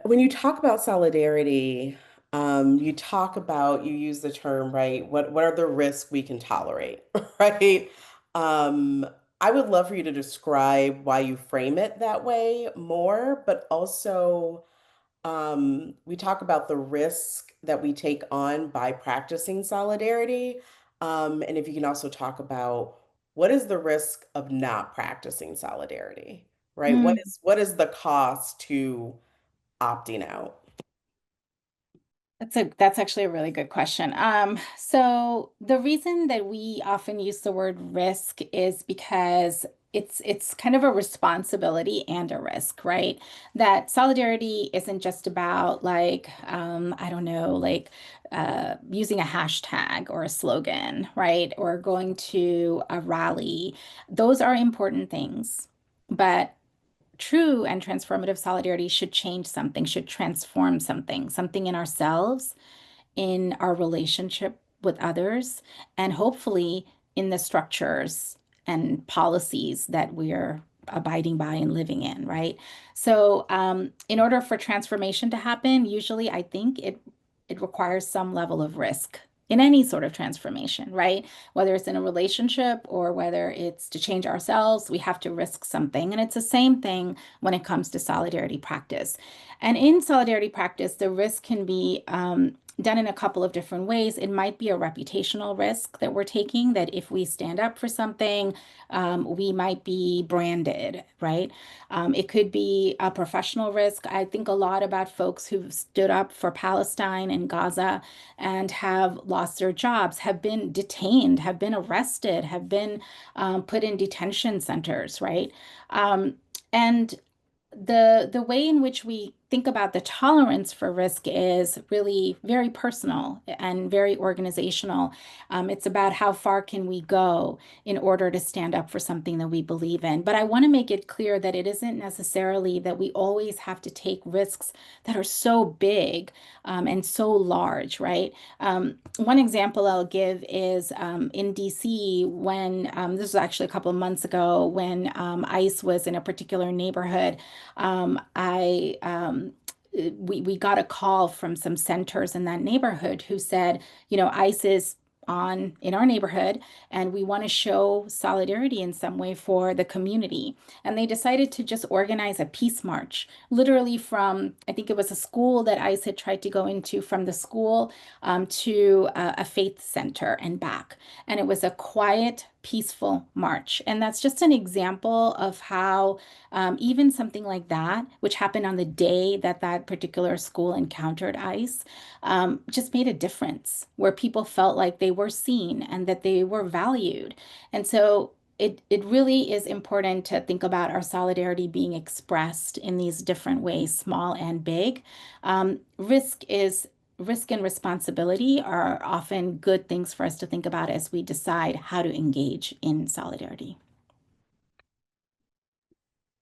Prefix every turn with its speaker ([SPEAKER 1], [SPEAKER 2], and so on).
[SPEAKER 1] when you talk about solidarity, you use the term, right? What are the risks we can tolerate, right? Um, I would love for you to describe why you frame it that way more, but also we talk about the risk that we take on by practicing solidarity. And if you can also talk about what is the risk of not practicing solidarity, right? What is the cost to opting out?
[SPEAKER 2] That's actually a really good question. So the reason that we often use the word risk is because it's kind of a responsibility and a risk, right? That solidarity isn't just about like I don't know, like using a hashtag or a slogan, right? Or going to a rally. Those are important things, but true and transformative solidarity should change something, should transform something, something in ourselves, in our relationship with others, and hopefully in the structures and policies that we're abiding by and living in, right? So, in order for transformation to happen, usually I think it requires some level of risk in any sort of transformation, right? Whether it's in a relationship or whether it's to change ourselves, we have to risk something. And it's the same thing when it comes to solidarity practice. And in solidarity practice, the risk can be done in a couple of different ways. It might be a reputational risk that we're taking, that if we stand up for something, we might be branded, right? It could be a professional risk. I think a lot about folks who've stood up for Palestine and Gaza and have lost their jobs, have been detained, have been arrested, have been put in detention centers, right? Um, and the way in which we think about the tolerance for risk is really very personal and very organizational. It's about how far can we go in order to stand up for something that we believe in. But I want to make it clear that it isn't necessarily that we always have to take risks that are so big and so large, right? One example I'll give is in DC when this was actually a couple of months ago when ICE was in a particular neighborhood. We got a call from some centers in that neighborhood who said, ICE is on in our neighborhood and we want to show solidarity in some way for the community. And they decided to just organize a peace march, literally from, I think it was a school that ICE had tried to go into, from the school to a faith center and back. And it was a quiet, peaceful march. And that's just an example of how even something like that, which happened on the day that that particular school encountered ICE, just made a difference where people felt like they were seen and that they were valued. And so it really is important to think about our solidarity being expressed in these different ways, small and big. Risk and responsibility are often good things for us to think about as we decide how to engage in solidarity.